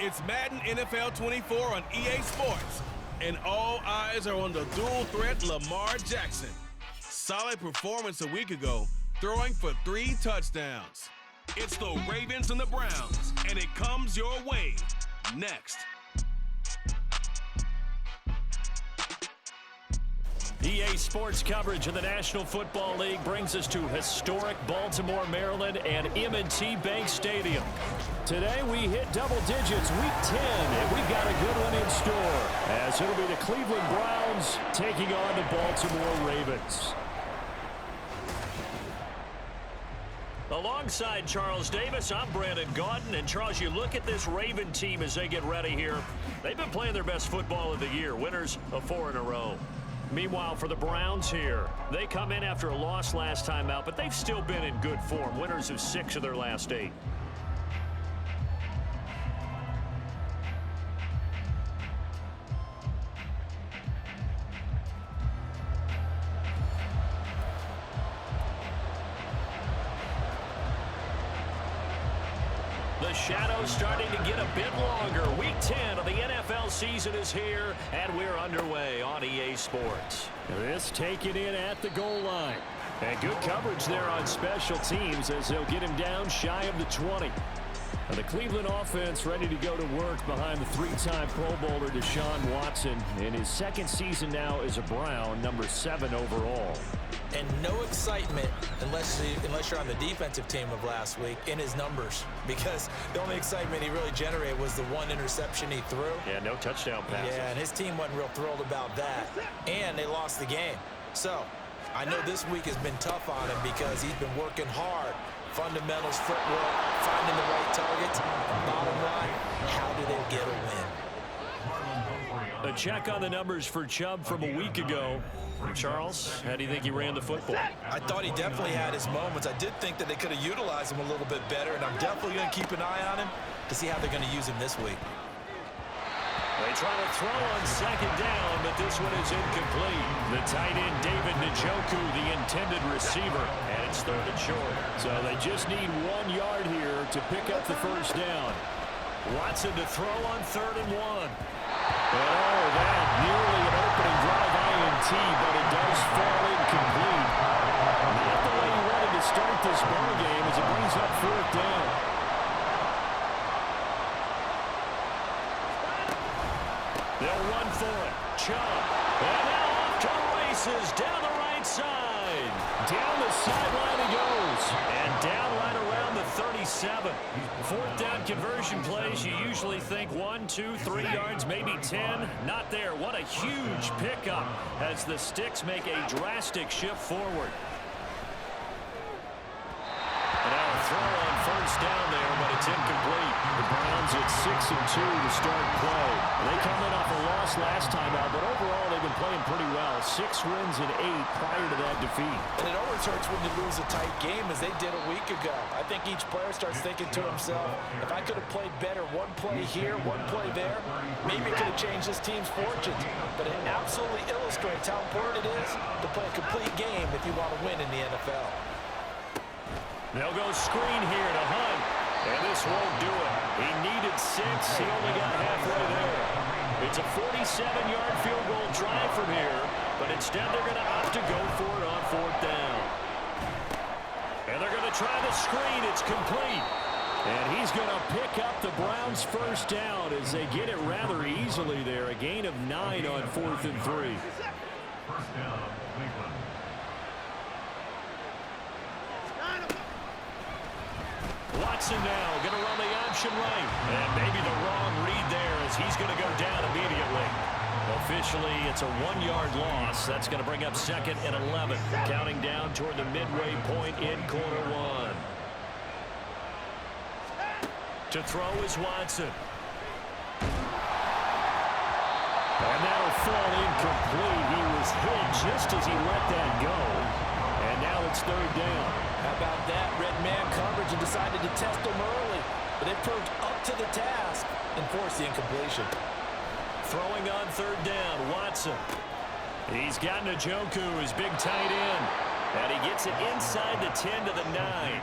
It's Madden NFL 24 on EA Sports, and all eyes are on the dual threat Lamar Jackson. Solid performance a week ago, throwing for 3 touchdowns. It's the Ravens and the Browns, and it comes your way next. EA Sports coverage of the National Football League brings us to historic Baltimore, Maryland, and M&T Bank Stadium. Today we hit double digits, week 10, and we've got a good one in store, as it'll be the Cleveland Browns taking on the Baltimore Ravens. Alongside Charles Davis, I'm Brandon Gaudin. And Charles, you look at this Raven team as they get ready here. They've been playing their best football of the year, winners of 4 in a row. Meanwhile, for the Browns here, they come in after a loss last time out, but they've still been in good form, winners of 6 of their last 8. The shadow's starting to get a bit longer. Week 10 of the NFL season is here, and we're underway on EA Sports. This taken in at the goal line. And good coverage there on special teams as they'll get him down shy of the 20. And the Cleveland offense ready to go to work behind the 3-time Pro Bowler Deshaun Watson in his 2nd season now as a Brown, number 7 overall. And no excitement unless you're on the defensive team of last week in his numbers, because the only excitement he really generated was the 1 interception he threw. Yeah, no touchdown passes. Yeah, and his team wasn't real thrilled about that, and they lost the game. So I know this week has been tough on him because he's been working hard. Fundamentals, footwork, finding the right targets. And bottom line, how do they get a win? A check on the numbers for Chubb from a week ago. Charles, how do you think he ran the football? I thought he definitely had his moments. I did think that they could have utilized him a little bit better, and I'm definitely going to keep an eye on him to see how they're going to use him this week. They try to throw on 2nd down, but this one is incomplete. The tight end, David Njoku, the intended receiver, and it's 3rd and short. So they just need 1 yard here to pick up the 1st down. Watson to throw on 3rd and 1. Oh, that nearly an opening drive INT, but it does fall incomplete. Not the way he wanted to start this ball game as it brings up 4th down. They'll run for it. Chubb. And now off to the races down the right side. Down the sideline he goes. And down right around the 37. 4th down conversion plays. You usually think 1, 2, 3 yards, maybe 10. Not there. What a huge pickup as the Sticks make a drastic shift forward. And now a throw on 1st down there, but it's incomplete. The Browns at 6-2 to start play. They come in off a loss last time out, but overall they've been playing pretty well. 6 wins and 8 prior to that defeat. And it always hurts when you lose a tight game, as they did a week ago. I think each player starts thinking to himself, if I could have played better 1 play here, 1 play there, maybe it could have changed this team's fortunes. But it absolutely illustrates how important it is to play a complete game if you want to win in the NFL. They'll go screen here to Hunt, and this won't do it. He needed 6. He only got halfway there. It's a 47-yard field goal drive from here, but instead they're going to opt to go for it on 4th down. And they're going to try the screen. It's complete. And he's going to pick up the Browns' 1st down as they get it rather easily there. A gain of 9 on 4th and 3. First down, Cleveland. Watson now going to run the option right. And maybe the wrong read there as he's going to go down immediately. Officially, it's a 1-yard loss. That's going to bring up 2nd and 11. Counting down toward the midway point in quarter 1. To throw is Watson. And that'll fall incomplete. He was hit just as he let that go. And now it's 3rd down. How about that? Red man coverage and decided to test him early. But it proved up to the task and forced the incompletion. Throwing on 3rd down, Watson. He's got Njoku, his big tight end. And he gets it inside the 10 to the 9.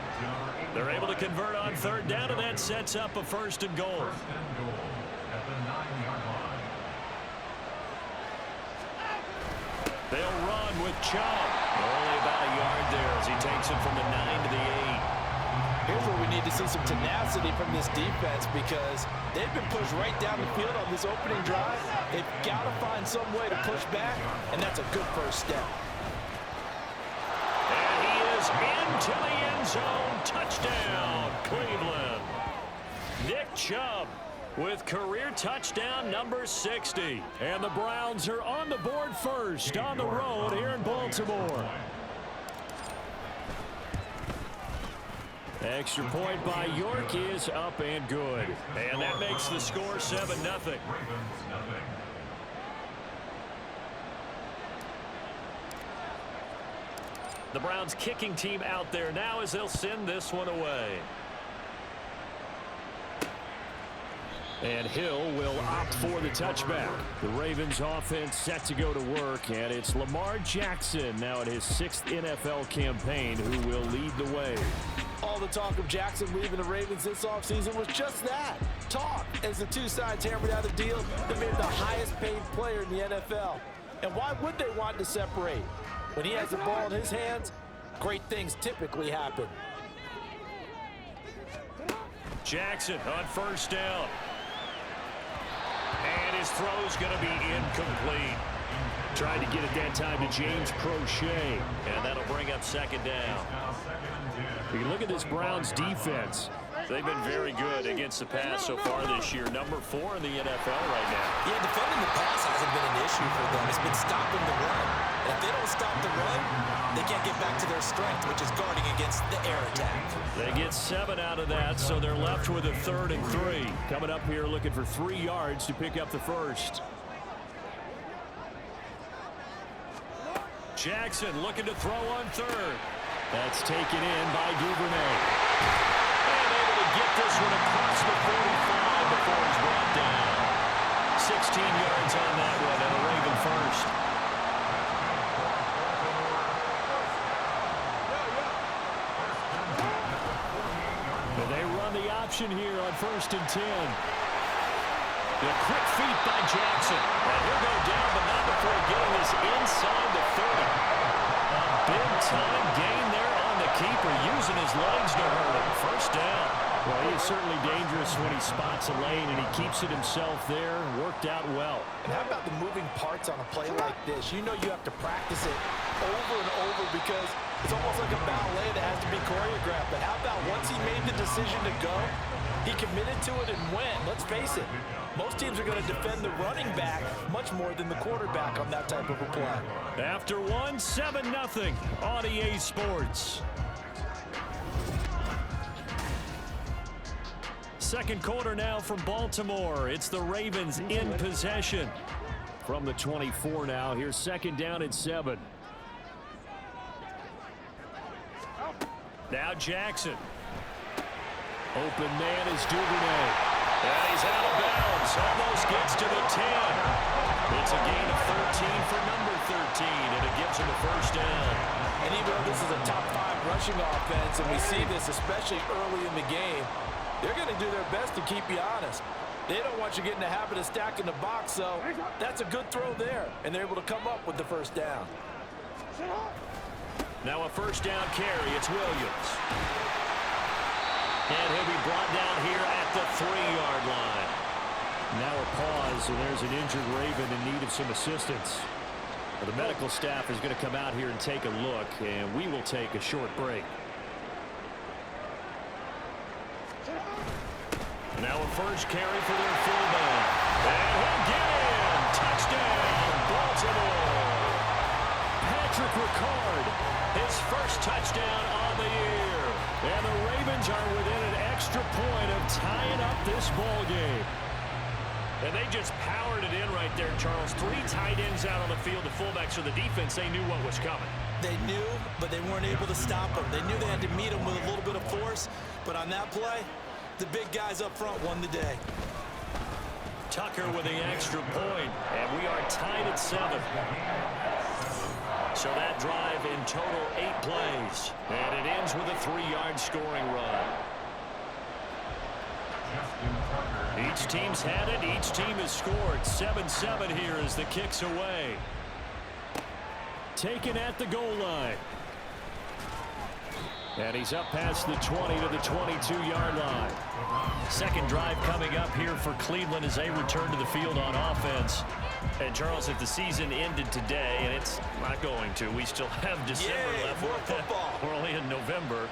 They're able to convert on 3rd down, and that sets up a 1st and goal. the 9-yard line. They'll run with Chubb. Only about a yard there as he takes it from the 9 to the 8. Here's where we need to see some tenacity from this defense because they've been pushed right down the field on this opening drive. They've got to find some way to push back, and that's a good first step. And he is into the end zone. Touchdown, Cleveland. Nick Chubb with career touchdown number 60. And the Browns are on the board first on the road here in Baltimore. Extra point by York is up and good. And that makes the score 7-0. The Browns kicking team out there now as they'll send this one away. And Hill will opt for the touchback. The Ravens offense set to go to work, and it's Lamar Jackson now in his 6th NFL campaign who will lead the way. All the talk of Jackson leaving the Ravens this offseason was just that, talk, as the two sides hammered out a deal that made him the highest paid player in the NFL. And why would they want to separate? When he has the ball in his hands, great things typically happen. Jackson on first down. And his throw's going to be incomplete. Tried to get it that time to James Prochet. And that'll bring up second down. You can look at this Browns defense. They've been very good against the pass so far this year. Number 4 in the NFL right now. Yeah, defending the pass hasn't been an issue for them. It's been stopping the run. And if they don't stop the run, they can't get back to their strength, which is guarding against the air attack. They get 7 out of that, so they're left with a 3rd and 3. Coming up here looking for 3 yards to pick up the first. Jackson looking to throw on 3rd. That's taken in by Duvernay. And able to get this one across the 45 before he's brought down. 16 yards on that one and a Raven first. And they run the option here on 1st and 10. The quick feet by Jackson. And he'll go down, but not before getting this inside the 30. A big-time gain there on the keeper, using his legs to hurt him. First down. Well, he is certainly dangerous when he spots a lane, and he keeps it himself there. Worked out well. And how about the moving parts on a play like this? You know you have to practice it over and over because it's almost like a ballet that has to be choreographed. But how about once he made the decision to go, he committed to it and went. Let's face it, most teams are going to defend the running back much more than the quarterback on that type of a play. After 1, 7-0 on EA Sports. Second quarter now from Baltimore. It's the Ravens in possession. From the 24 now, here's 2nd down and 7. Now Jackson. Open man is Duvernay. And he's out of bounds. Almost gets to the 10. It's a gain of 13 for number 13, and it gives him a first down. And even though this is a top 5 rushing offense, and we see this especially early in the game, they're going to do their best to keep you honest. They don't want you getting the habit of stacking the box, so that's a good throw there, and they're able to come up with the first down. Now a first down carry. It's Williams. And he'll be brought down here at the 3-yard line. Now a pause, and there's an injured Raven in need of some assistance. The medical staff is going to come out here and take a look, and we will take a short break. Now a first carry for their fullback. And he'll get in. Touchdown, Baltimore. Patrick Ricard, his first touchdown on the year. And the Ravens are within an extra point of tying up this ball game. And they just powered it in right there, Charles. 3 tight ends out on the field. The fullbacks for the defense, they knew what was coming. They knew, but they weren't able to stop them. They knew they had to meet them with a little bit of force. But on that play, the big guys up front won the day. Tucker with the extra point, and we are tied at 7. So that drive in total 8 plays, and it ends with a 3-yard scoring run. Each team's had it. Each team has scored. 7-7 here as the kick's away. Taken at the goal line. And he's up past the 20 to the 22-yard line. Second drive coming up here for Cleveland as they return to the field on offense. And, Charles, if the season ended today, and it's not going to, we still have December left. More football. We're only in November.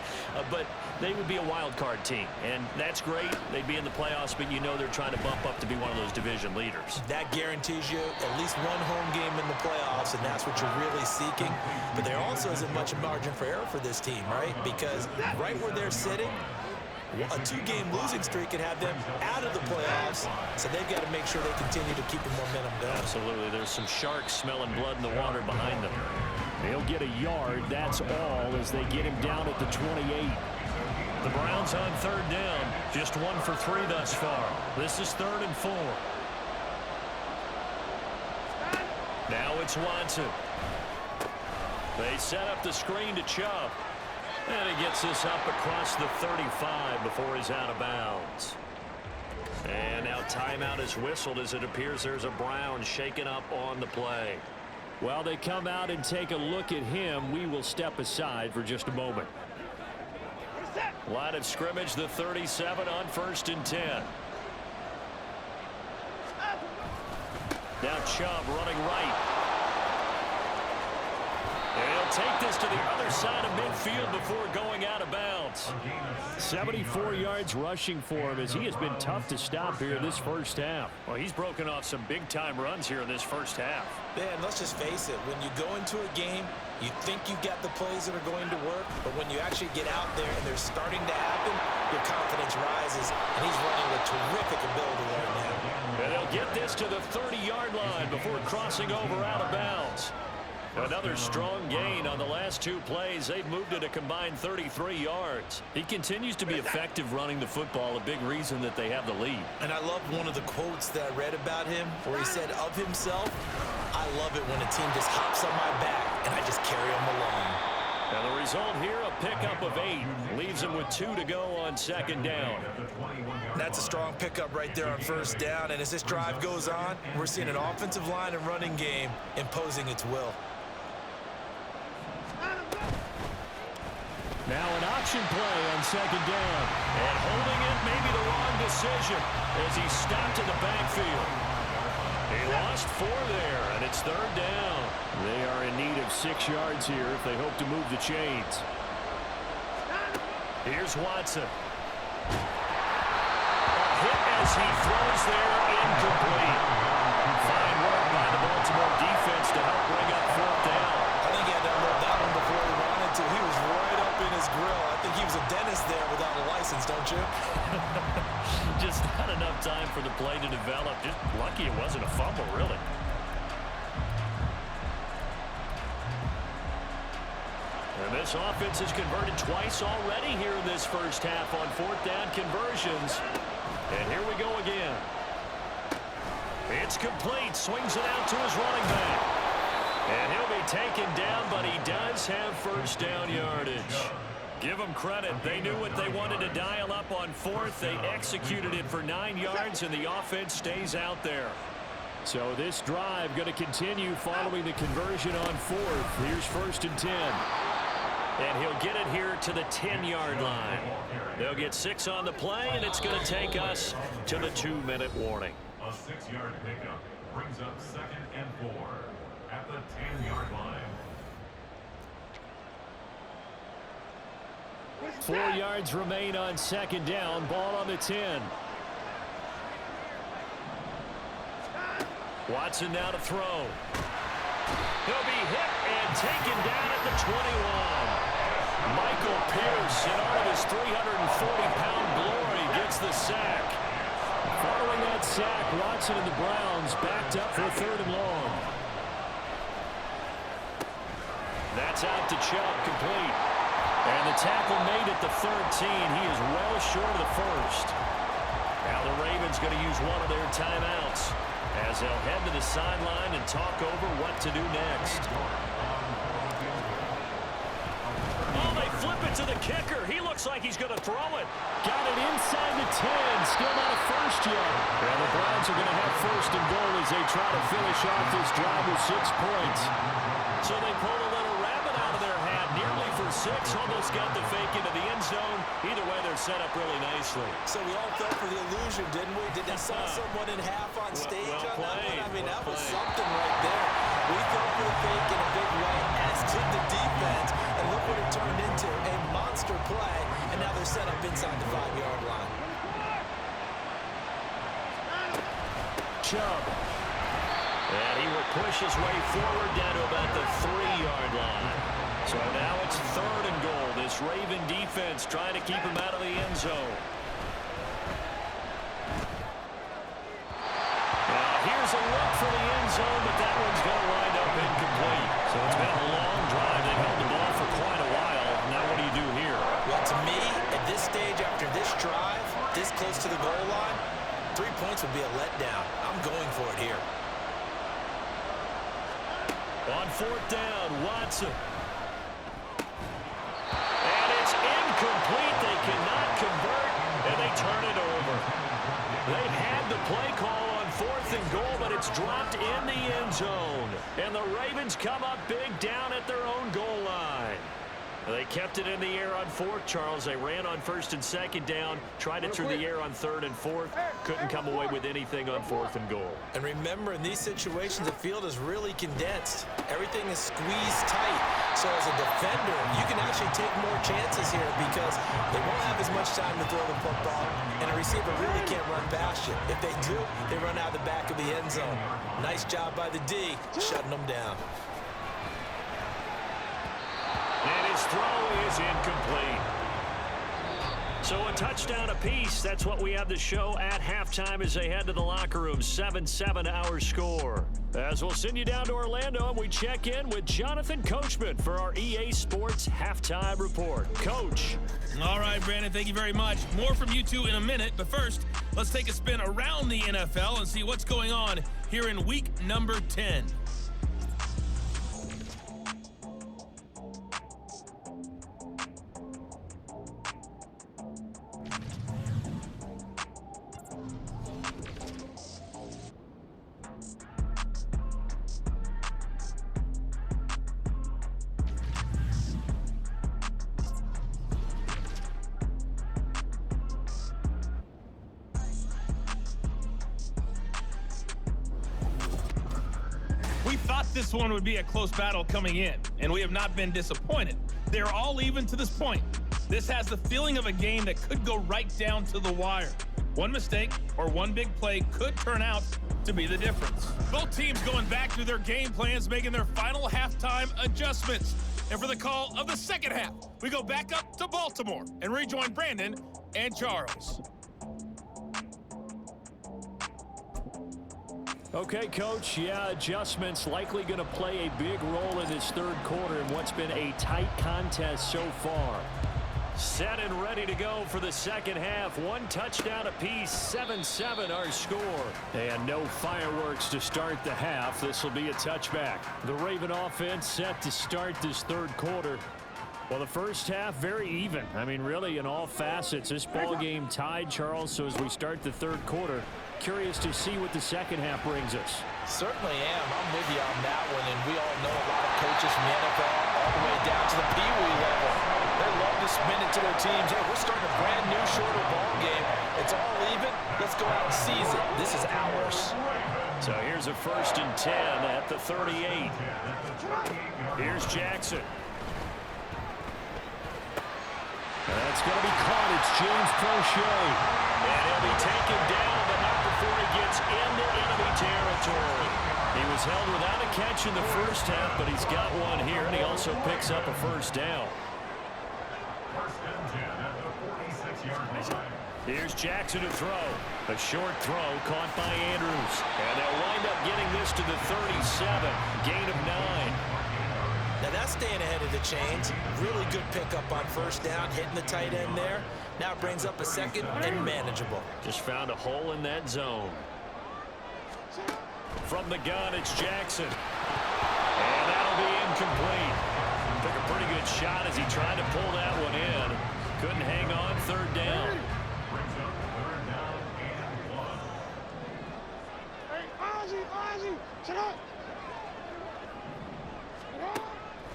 But they would be a wild card team. And that's great. They'd be in the playoffs, but you know they're trying to bump up to be one of those division leaders. That guarantees you at least one home game in the playoffs, and that's what you're really seeking. But there also isn't much margin for error for this team, right? Because right where they're sitting, a two-game losing streak could have them out of the playoffs, so they've got to make sure they continue to keep the momentum going. Absolutely. There's some sharks smelling blood in the water behind them. They'll get a yard, that's all, as they get him down at the 28. The Browns on third down, just 1 for 3 thus far. This is 3rd and 4. Now it's Watson. They set up the screen to Chubb. And he gets this up across the 35 before he's out of bounds. And now timeout is whistled as it appears there's a Brown shaken up on the play. While they come out and take a look at him, we will step aside for just a moment. Line of scrimmage, the 37 on 1st and 10. Now Chubb running right. And he'll take this to the other side of midfield before going out of bounds. 74 yards rushing for him as he has been tough to stop here this first half. Well, he's broken off some big-time runs here in this first half. Man, let's just face it. When you go into a game, you think you've got the plays that are going to work, but when you actually get out there and they're starting to happen, your confidence rises, and he's running with terrific ability right now. And they'll get this to the 30-yard line before crossing over out of bounds. Another strong gain on the last 2 plays. They've moved it a combined 33 yards. He continues to be effective running the football, a big reason that they have the lead. And I love one of the quotes that I read about him where he said of himself, I love it when a team just hops on my back and I just carry them along. And the result here, a pickup of 8. Leaves him with 2 to go on 2nd down. That's a strong pickup right there on 1st down. And as this drive goes on, we're seeing an offensive line and running game imposing its will. Now an option play on 2nd down. And holding it may be the wrong decision as he stopped in the backfield. He lost 4 there, and it's 3rd down. They are in need of 6 yards here if they hope to move the chains. Here's Watson. A hit as he throws there, incomplete. Fine work by the Baltimore defense to help bring up 4th down. I think he had to unload that one before he wanted to. He was right up in his grill. I think he was a dentist there without a license, don't you? Just not enough time for the play to develop. Just lucky it wasn't a fumble, really. And this offense has converted twice already here in this first half on 4th down conversions. And here we go again. It's complete. Swings it out to his running back. And he'll be taken down, but he does have 1st down yardage. Give them credit. They knew what they wanted to dial up on 4th. They executed it for 9 yards, and the offense stays out there. So this drive going to continue following the conversion on 4th. Here's 1st and 10. And he'll get it here to the 10-yard line. They'll get 6 on the play, and it's going to take us to the 2-minute warning. A 6-yard pickup brings up 2nd and 4 at the 10-yard line. 4 yards remain on 2nd down. Ball on the 10. Watson now to throw. He'll be hit and taken down at the 21. Michael Pierce, in all of his 340-pound glory, gets the sack. Following that sack, Watson and the Browns backed up for 3rd and long. That's out to Chubb, complete. And the tackle made at the 13. He is well short of the 1st. Now the Ravens going to use one of their timeouts as they'll head to the sideline and talk over what to do next. Oh, they flip it it to the kicker. He looks like he's going to throw it. Got it inside the 10. Still not a first yet. And the Browns are going to have first and goal as they try to finish off this drive with 6 points. So they pulled a little rabbit out of their hat, nearly for 6. Almost got the fake into the end zone. Either way, they're set up really nicely. So we all fell for the illusion, didn't we? Did they saw someone in half on stage on that one? I mean, that was something right there. We fell for the fake in a big way, as did the defense. And look what it turned into, a monster play. And now they're set up inside the 5-yard line. Chubb. And he will push his way forward down to about the 3-yard line. So now it's 3rd and goal. This Raven defense trying to keep him out of the end zone. Now here's a look for the end zone, but that one's going to wind up incomplete. So it's been a long drive. They've held the ball for quite a while. Now what do you do here? Well, to me, at this stage, after this drive, this close to the goal line, 3 points would be a letdown. I'm going for it here. On 4th down, Watson. And it's incomplete. They cannot convert, and they turn it over. They had the play call on 4th and goal, but it's dropped in the end zone. And the Ravens come up big down at their own goal line. They kept it in the air on 4th, Charles. They ran on 1st and 2nd down, tried it through the air on 3rd and 4th. Couldn't come away with anything on 4th and goal. And remember, in these situations, the field is really condensed. Everything is squeezed tight. So as a defender, you can actually take more chances here because they won't have as much time to throw the football, and a receiver really can't run past you. If they do, they run out the back of the end zone. Nice job by the D, shutting them down. And his throw is incomplete. So a touchdown apiece. That's what we have to show at halftime as they head to the locker room. 7-7 our score. As we'll send you down to Orlando and we check in with Jonathan Coachman for our EA Sports Halftime Report. Coach. All right, Brandon, thank you very much. More from you two in a minute, but first, let's take a spin around the NFL and see what's going on here in week number 10. We thought this one would be a close battle coming in, and we have not been disappointed. They're all even to this point. This has the feeling of a game that could go right down to the wire. One mistake or one big play could turn out to be the difference. Both teams going back to their game plans, making their final halftime adjustments. And for the call of the second half, we go back up to Baltimore and rejoin Brandon and Charles. Okay, Coach. Yeah, adjustments likely going to play a big role in this 3rd quarter in what's been a tight contest so far. Set and ready to go for the second half. 1 touchdown apiece, 7-7 our score. And no fireworks to start the half. This will be a touchback. The Raven offense set to start this 3rd quarter. Well, the first half, very even. I mean, really, in all facets. This ball game tied, Charles. So as we start the 3rd quarter, curious to see what the second half brings us. Certainly am. I'm with you on that one. And we all know a lot of coaches from the NFL all the way down to the Pee Wee level. They love to spin it to their teams. Hey, we're starting a brand new, shorter ball game. It's all even. Let's go out and seize it. This is ours. So here's a 1st and 10 at the 38. Here's Jackson. That's going to be caught. It's James Prochet. And he'll be taken down, but not before he gets into enemy territory. He was held without a catch in the first half, but he's got one here, and he also picks up a 1st down. 1st and 10 at the 46-yard line. Here's Jackson to throw. A short throw caught by Andrews. And they'll wind up getting this to the 37. Gain of 9. Now that's staying ahead of the chains. Really good pickup on 1st down, hitting the tight end there. Now it brings up a 2nd and manageable. Just found a hole in that zone. From the gun, it's Jackson. And that'll be incomplete. Took a pretty good shot as he tried to pull that one in. Couldn't hang on. Third down. Brings up third down and 1.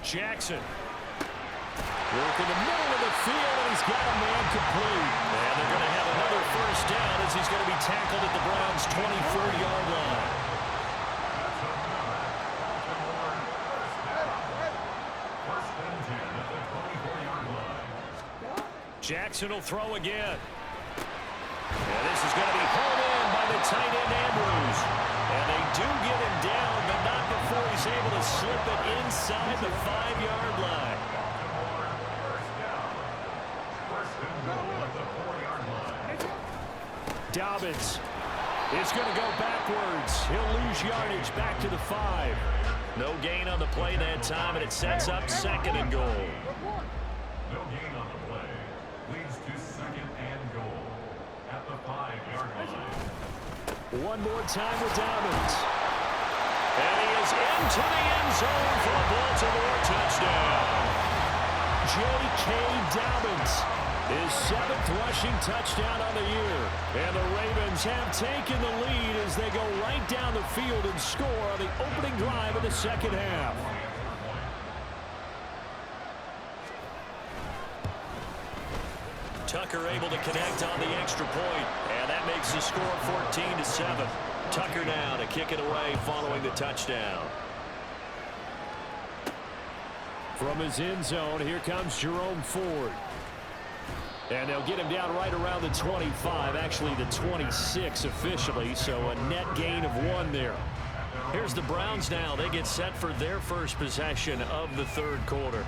Jackson. Work in the middle of the field, and he's got a man complete. And they're going to have another first down as he's going to be tackled at the Browns' 24-yard line. First and 10 at the 24-yard line. Jackson will throw again. And this is going to be hauled in by the tight end, Andrews. And they do get him down, but not before he's able to slip it inside the 5-yard line. Dobbins is going to go backwards. He'll lose yardage back to the 5. No gain on the play that time, and it sets up second and goal. No gain on the play. Leads to second and goal at the 5-yard line. One more time with Dobbins. And he is into the end zone for a Baltimore touchdown. J.K. Dobbins, his 7th rushing touchdown on the year. And the Ravens have taken the lead as they go right down the field and score on the opening drive of the second half. Tucker able to connect on the extra point, and that makes the score 14-7. Tucker now to kick it away following the touchdown. From his end zone, here comes Jerome Ford. And they'll get him down right around the 25, actually the 26 officially, so a net gain of 1 there. Here's the Browns now. They get set for their first possession of the third quarter.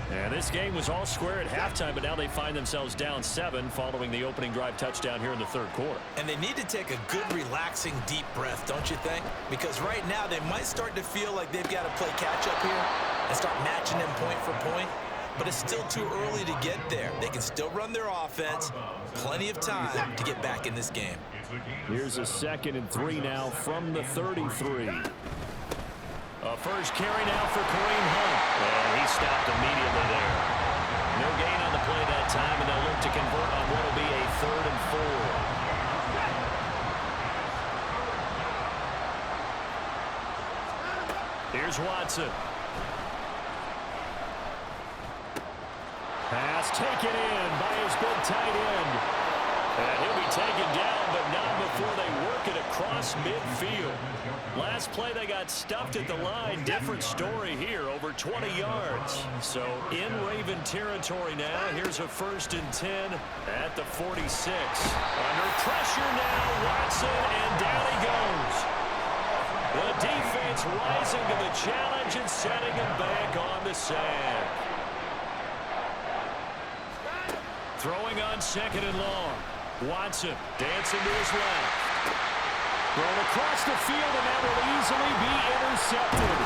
And this game was all square at halftime, but now they find themselves down 7 following the opening drive touchdown here in the third quarter. And they need to take a good, relaxing, deep breath, don't you think? Because right now they might start to feel like they've got to play catch-up here and start matching them point for point. But it's still too early to get there. They can still run their offense. Plenty of time to get back in this game. Here's a 2nd and 3 now from the 33. A first carry now for Kareem Hunt. And he stopped immediately there. No gain on the play that time, and they'll look to convert on what will be a 3rd and 4. Here's Watson. Pass taken in by his big tight end. And he'll be taken down, but not before they work it across midfield. Last play, they got stuffed at the line. Different story here, over 20 yards. So in Raven territory now. Here's a 1st and 10 at the 46. Under pressure now, Watson, and down he goes. The defense rising to the challenge and setting him back on the sack. Throwing on 2nd and long. Watson dancing to his left. Thrown across the field, and that will easily be intercepted.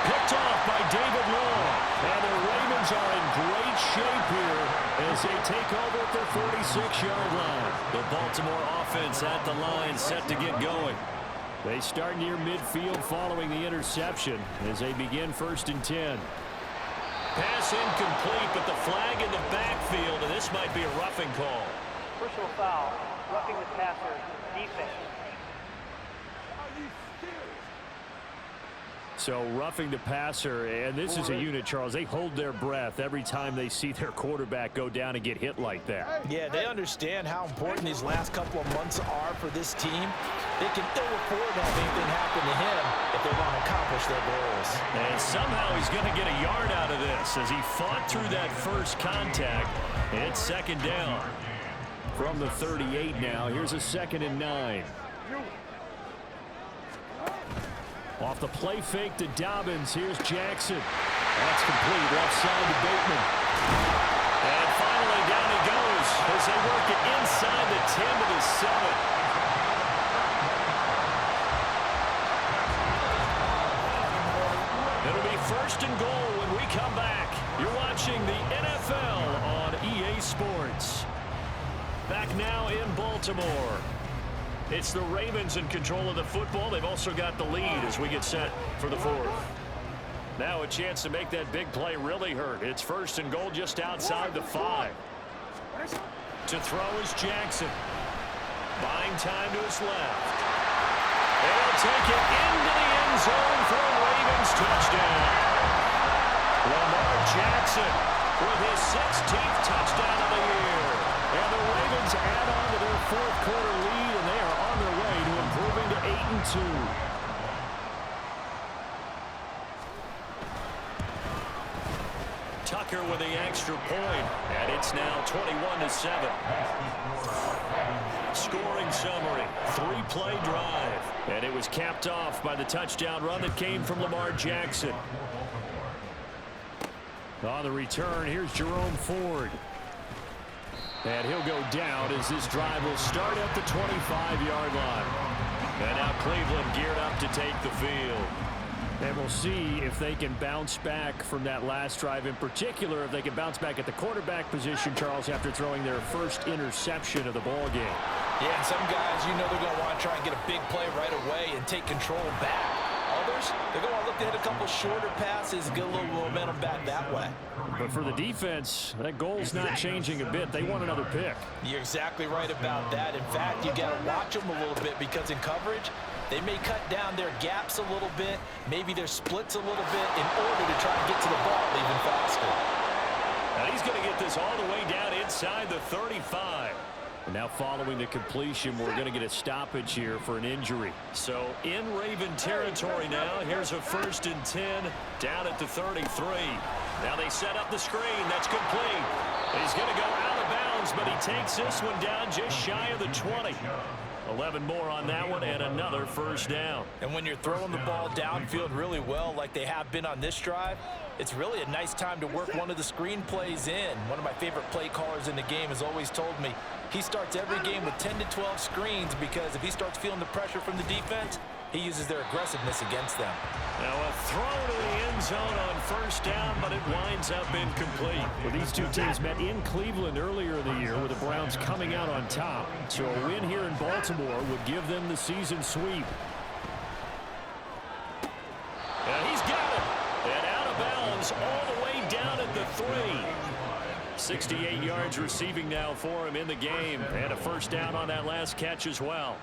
Picked off by David Long. And the Ravens are in great shape here as they take over at their 46-yard line. The Baltimore offense at the line set to get going. They start near midfield following the interception as they begin 1st and 10. Pass incomplete, but the flag in the backfield, and this might be a roughing call. Personal foul, roughing the passer, defense. So roughing the passer, and this is a unit, Charles. They hold their breath every time they see their quarterback go down and get hit like that. Yeah, they understand how important these last couple of months are for this team. They can ill afford to have anything happen to him if they want to accomplish their goals. And somehow he's going to get a yard out of this as he fought through that first contact. It's 2nd down. From the 38 now, here's a 2nd and 9. Off the play fake to Dobbins, here's Jackson. That's complete, left side to Bateman. And finally down he goes as they work it inside the 10 to the 7. It'll be 1st and goal when we come back. You're watching the NFL on EA Sports. Back now in Baltimore. It's the Ravens in control of the football. They've also got the lead as we get set for the 4th. Now a chance to make that big play really hurt. It's 1st and goal just outside the 5. To throw is Jackson. Buying time to his left. And he'll take it into the end zone for a Ravens touchdown. Lamar Jackson with his 16th touchdown of the year. And the Ravens add on to their 4th quarter lead, and they are on their way to improving to 8-2. Tucker with the extra point, and it's now 21-7. Scoring summary, 3-play drive, and it was capped off by the touchdown run that came from Lamar Jackson. On the return, here's Jerome Ford. And he'll go down as this drive will start at the 25-yard line. And now Cleveland geared up to take the field. And we'll see if they can bounce back from that last drive, in particular if they can bounce back at the quarterback position, Charles, after throwing their first interception of the ball game. Yeah, and some guys, you know they're going to want to try and get a big play right away and take control back. Others, they're going to look to hit a couple shorter passes, get a little momentum back that way. But for the defense, that goal's not changing a bit. They want another pick. You're exactly right about that. In fact, you got to watch them a little bit because in coverage, they may cut down their gaps a little bit, maybe their splits a little bit in order to try to get to the ball even faster. And he's going to get this all the way down inside the 35. And now following the completion, we're going to get a stoppage here for an injury. So in Raven territory now, here's a 1st and 10 down at the 33. Now they set up the screen. That's complete. He's going to go out of bounds, but he takes this one down just shy of the 20. 11 more on that one and another 1st down. And when you're throwing the ball downfield really well like they have been on this drive, it's really a nice time to work one of the screen plays in. One of my favorite play callers in the game has always told me he starts every game with 10 to 12 screens because if he starts feeling the pressure from the defense, he uses their aggressiveness against them. Now a throw to the end zone on 1st down, but it winds up incomplete. Well, these two teams met in Cleveland earlier in the year with the Browns coming out on top. So a win here in Baltimore would give them the season sweep. And he's got it. And out of bounds all the way down at the 3. 68 yards receiving now for him in the game. And a 1st down on that last catch as well.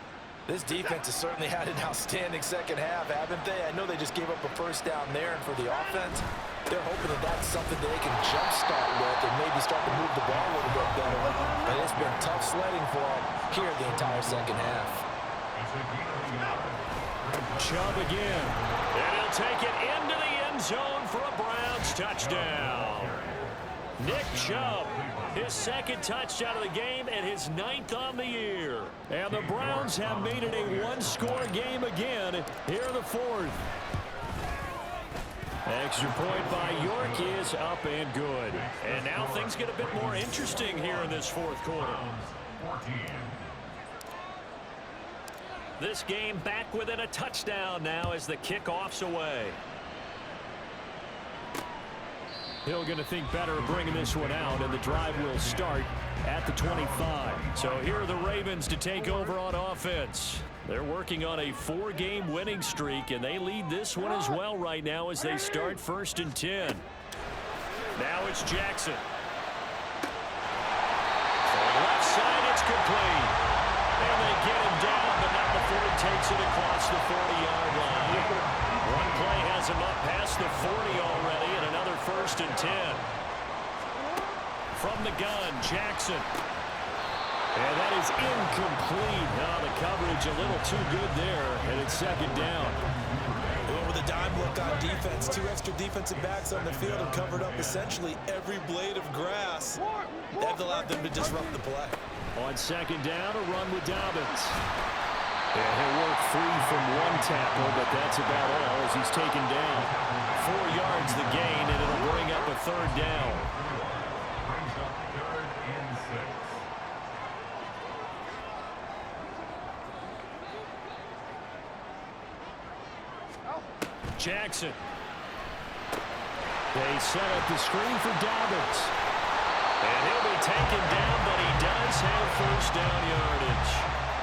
This defense has certainly had an outstanding second half, haven't they? I know they just gave up a 1st down there, and for the offense, they're hoping that that's something that they can jumpstart with and maybe start to move the ball a little bit better. But it's been tough sledding for them here the entire second half. Chubb again. And he'll take it into the end zone for a Browns touchdown. Nick Chubb, his 2nd touchdown of the game and his 9th on the year. And the Browns have made it a 1-score game again here in the 4th. Extra point by York is up and good. And now things get a bit more interesting here in this 4th quarter. This game back within a touchdown now as the kickoff's away. Hill going to think better of bringing this one out, and the drive will start at the 25. So here are the Ravens to take over on offense. They're working on a 4-game winning streak, and they lead this one as well right now as they start 1st and 10. Now it's Jackson. On the left side, it's complete. And they get him down, but not before he takes it across the 40-yard line. One play has him up past the 40 already, and another 1st and 10. From the gun, Jackson. And that is incomplete. Now the coverage a little too good there, and it's 2nd down. With a dime look on defense, 2 extra defensive backs on the field have covered up essentially every blade of grass. That allowed them to disrupt the play. On 2nd down, a run with Dobbins. And he'll work free from one tackle, but that's about all as he's taken down. 4 yards the gain, and it'll bring up a 3rd down. Brings up 3rd and 6. Jackson. They set up the screen for Dobbins. And he'll be taken down, but he does have 1st down yardage.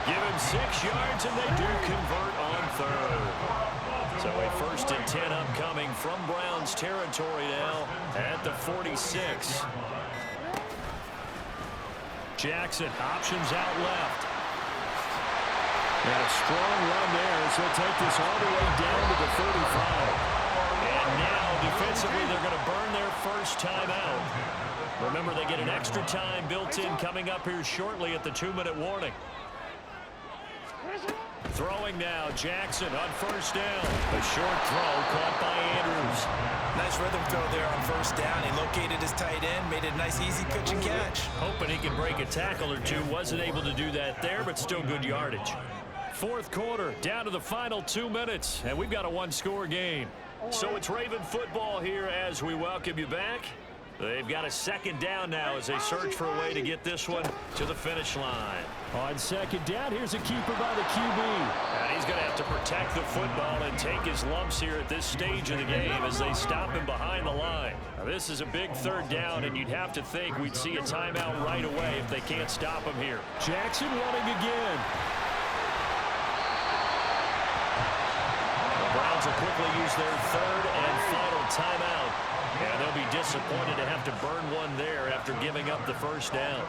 Give him 6 yards, and they do convert on 3rd. So a 1st and 10 upcoming from Browns territory now at the 46. Jackson options out left. And a strong run there as they'll take this all the way down to the 35. And now defensively they're going to burn their first timeout. Remember, they get an extra time built in coming up here shortly at the 2-minute warning. Throwing now, Jackson on 1st down. A short throw caught by Andrews. Nice rhythm throw there on 1st down. He located his tight end, made it a nice easy pitch and catch. Hoping he could break a tackle or two. Wasn't able to do that there, but still good yardage. 4th quarter, down to the final 2 minutes, and we've got a 1-score game. So it's Raven football here as we welcome you back. They've got a 2nd down now as they search for a way to get this one to the finish line. On 2nd down, here's a keeper by the QB. And he's going to have to protect the football and take his lumps here at this stage of the game as they stop him behind the line. Now, this is a big 3rd down, and you'd have to think we'd see a timeout right away if they can't stop him here. Jackson running again. The Browns will quickly use their 3rd and final timeout. And they'll be disappointed to have to burn one there after giving up the 1st down.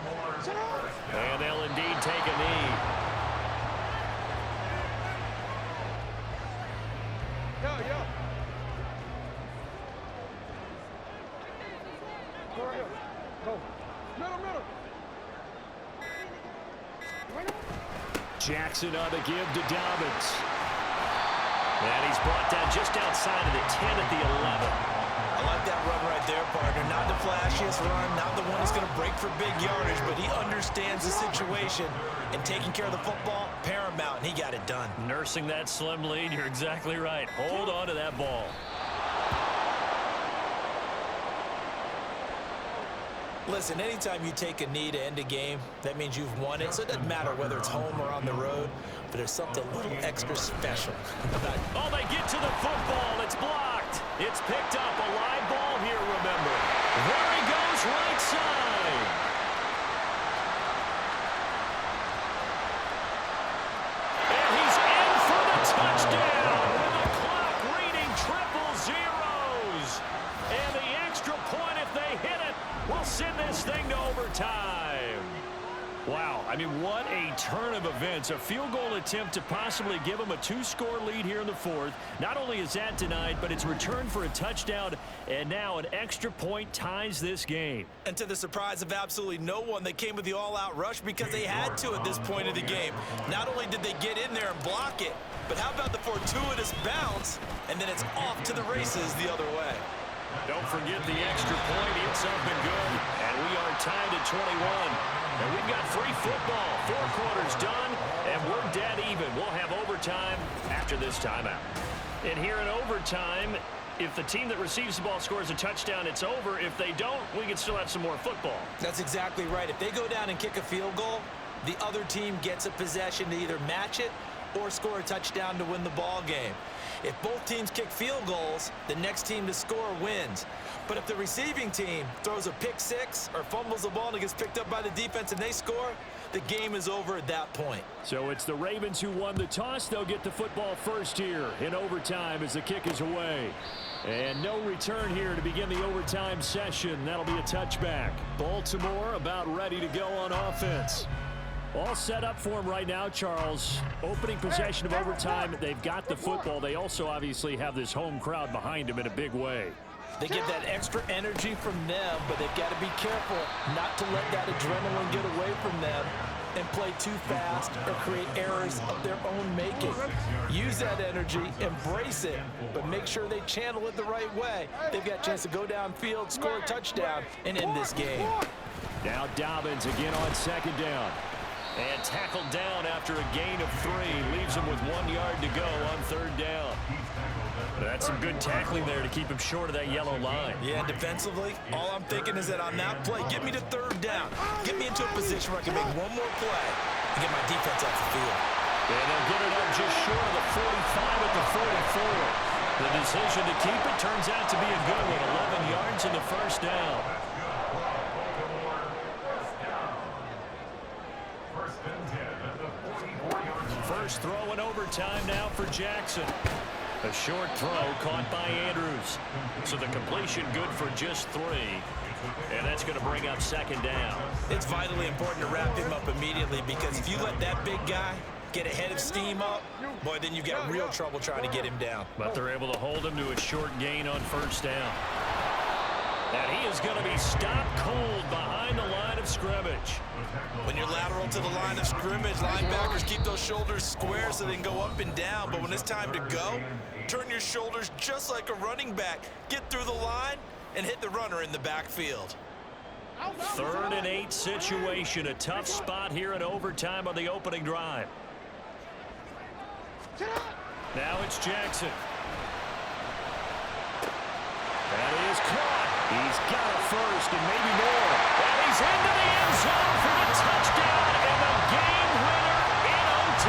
And they'll indeed take a knee. Jackson on the give to Dobbins. And he's brought down just outside of the 10 at the 11. I like that run right there, partner. Not the flashiest run, not the one who's going to break for big yardage, but he understands the situation, and taking care of the football, paramount, and he got it done. Nursing that slim lead, you're exactly right. Hold on to that ball. Listen, anytime you take a knee to end a game, that means you've won it. So it doesn't matter whether it's home or on the road, but there's something a little extra special about it. Oh, they get to the football. It's blocked. It's picked up. A live ball here, remember. There he goes, right side. And he's in for the touchdown with the clock reading triple zeros. And the extra point, if they hit it, will send this thing to overtime. Wow, I mean, what a turn of events. A field goal attempt to possibly give them a 2-score lead here in the 4th. Not only is that denied, but it's returned for a touchdown, and now an extra point ties this game. And to the surprise of absolutely no one, they came with the all-out rush because they had to at this point of the game. Not only did they get in there and block it, but how about the fortuitous bounce, and then it's off to the races the other way. Don't forget the extra point. It's up and good. And we are tied at 21. And we've got free football. 4 quarters done, and we're dead even. We'll have overtime after this timeout. And here in overtime, if the team that receives the ball scores a touchdown, it's over. If they don't, we can still have some more football. That's exactly right. If they go down and kick a field goal, the other team gets a possession to either match it or score a touchdown to win the ball game. If both teams kick field goals, the next team to score wins. But if the receiving team throws a pick six or fumbles the ball and it gets picked up by the defense and they score, the game is over at that point. So it's the Ravens who won the toss. They'll get the football first here in overtime as the kick is away. And no return here to begin the overtime session. That'll be a touchback. Baltimore about ready to go on offense. All set up for them right now, Charles. Opening possession of overtime. They've got the football. They also obviously have this home crowd behind them in a big way. They get that extra energy from them, but they've got to be careful not to let that adrenaline get away from them and play too fast or create errors of their own making. Use that energy, embrace it, but make sure they channel it the right way. They've got a chance to go downfield, score a touchdown, and end this game. Now Dobbins again on second down. And tackled down after a gain of 3. Leaves him with 1 yard to go on third down. That's some good tackling there to keep him short of that yellow line. Yeah, defensively, all I'm thinking is that on that play, get me to third down. Get me into a position where I can make one more play and get my defense off the field. And they'll get it up just short of the 45 at the 44. The decision to keep it turns out to be a good one. 11 yards in the first down. First throw in overtime now for Jackson. A short throw caught by Andrews. So the completion good for just 3. And that's going to bring up second down. It's vitally important to wrap him up immediately, because if you let that big guy get ahead of steam up, boy, then you got real trouble trying to get him down. But they're able to hold him to a short gain on first down. And he is going to be stopped cold behind the line of scrimmage. When you're lateral to the line of scrimmage, linebackers keep those shoulders square so they can go up and down. But when it's time to go, turn your shoulders just like a running back. Get through the line and hit the runner in the backfield. 3rd and 8 situation. A tough spot here in overtime on the opening drive. Now it's Jackson. That is caught. He's got a first and maybe more. And he's into the end zone for the touchdown and the game winner in OT.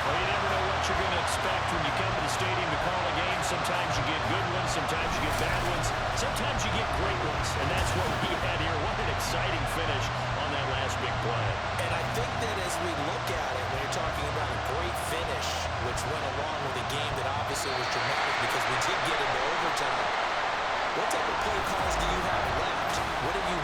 Well, you never know what you're going to expect when you come to the stadium to call a game. Sometimes you get good ones, sometimes you get bad ones, sometimes you get great ones. And that's what we had here. What an exciting finish on that last big play. And I think that as we look at it, when you're talking about a great finish, which went along with a game that obviously was dramatic because we did get into overtime, what type of play calls do you have left? What have you